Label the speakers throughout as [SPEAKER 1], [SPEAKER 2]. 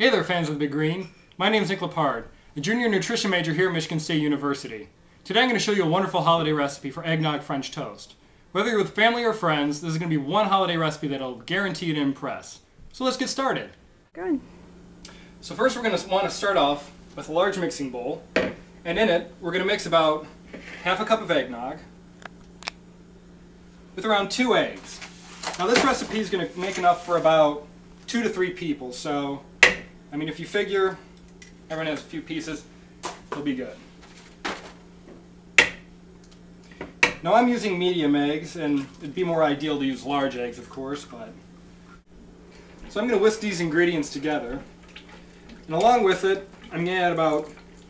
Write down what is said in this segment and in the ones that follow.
[SPEAKER 1] Hey there, fans of the Big Green. My name is Lippard, a junior nutrition major here at Michigan State University. Today I'm going to show you a wonderful holiday recipe for eggnog French toast. Whether you're with family or friends, this is going to be one holiday recipe that'll guarantee you to impress. So let's get started.
[SPEAKER 2] Good.
[SPEAKER 1] So first we're going to want to start off with a large mixing bowl, and in it we're going to mix about half a cup of eggnog with around 2 eggs. Now this recipe is going to make enough for about 2 to 3 people, so I mean, if you figure everyone has a few pieces, it'll be good. Now I'm using medium eggs, and it'd be more ideal to use large eggs, of course, but... So I'm going to whisk these ingredients together, and along with it, I'm going to add about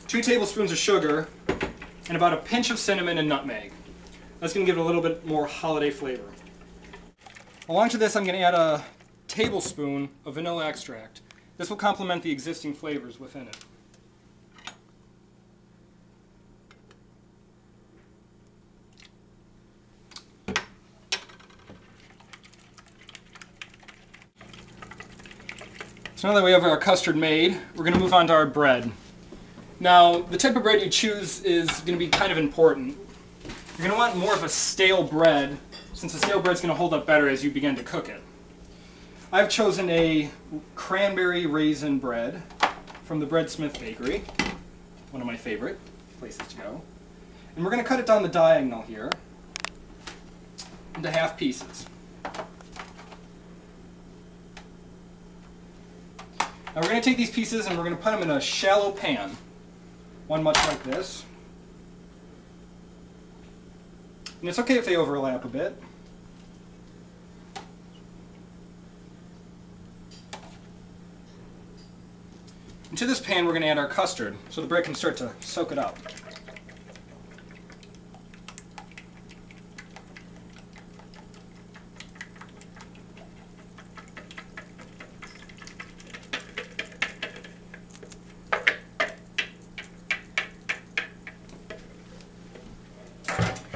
[SPEAKER 1] 2 tablespoons of sugar and about a pinch of cinnamon and nutmeg. That's going to give it a little bit more holiday flavor. Along to this, I'm going to add a tablespoon of vanilla extract. This will complement the existing flavors within it. So now that we have our custard made, we're going to move on to our bread. Now, the type of bread you choose is going to be kind of important. You're going to want more of a stale bread, since the stale bread is going to hold up better as you begin to cook it. I've chosen a cranberry raisin bread from the Breadsmith Bakery, one of my favorite places to go. And we're going to cut it down the diagonal here into half pieces. Now we're going to take these pieces and we're going to put them in a shallow pan, one much like this. And it's okay if they overlap a bit. Into this pan we're going to add our custard so the bread can start to soak it up.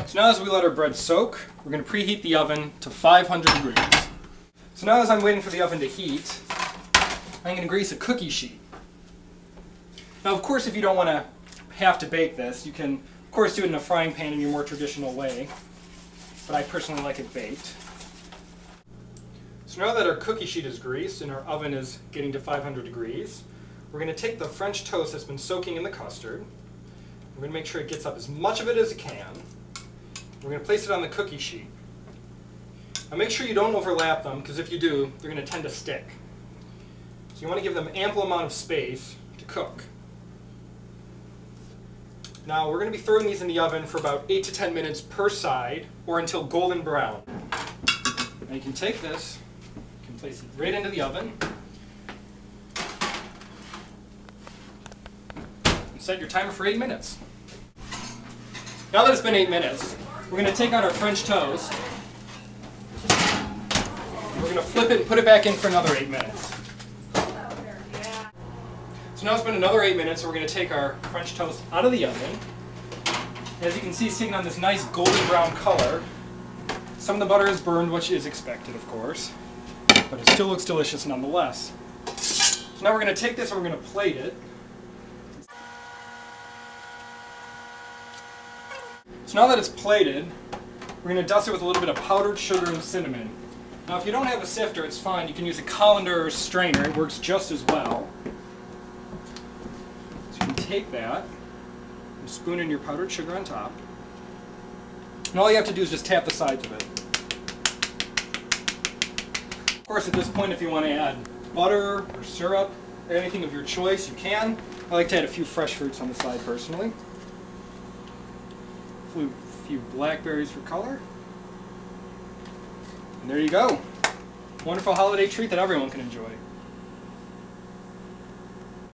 [SPEAKER 1] So now as we let our bread soak, we're going to preheat the oven to 500 degrees. So now as I'm waiting for the oven to heat, I'm going to grease a cookie sheet. Now, of course, if you don't want to have to bake this, you can, of course, do it in a frying pan in your more traditional way, but I personally like it baked. So now that our cookie sheet is greased and our oven is getting to 500 degrees, we're going to take the French toast that's been soaking in the custard. We're going to make sure it gets up as much of it as it can. We're going to place it on the cookie sheet. Now make sure you don't overlap them, because if you do, they're going to tend to stick. So you want to give them ample amount of space to cook. Now we're going to be throwing these in the oven for about 8 to 10 minutes per side, or until golden brown. Now you can take this, you can place it right into the oven, and set your timer for 8 minutes. Now that it's been 8 minutes, we're going to take out our French toast, and we're going to flip it and put it back in for another 8 minutes. So now it's been another 8 minutes, so we're going to take our French toast out of the oven. As you can see, it's taking on this nice golden brown color. Some of the butter is burned, which is expected, of course, but it still looks delicious nonetheless. So now we're going to take this and we're going to plate it. So now that it's plated, we're going to dust it with a little bit of powdered sugar and cinnamon. Now if you don't have a sifter, it's fine. You can use a colander or strainer. It works just as well. Take that and spoon in your powdered sugar on top, and all you have to do is just tap the sides of it. Of course, at this point, if you want to add butter or syrup or anything of your choice, you can. I like to add a few fresh fruits on the side personally. A few blackberries for color. And there you go. Wonderful holiday treat that everyone can enjoy.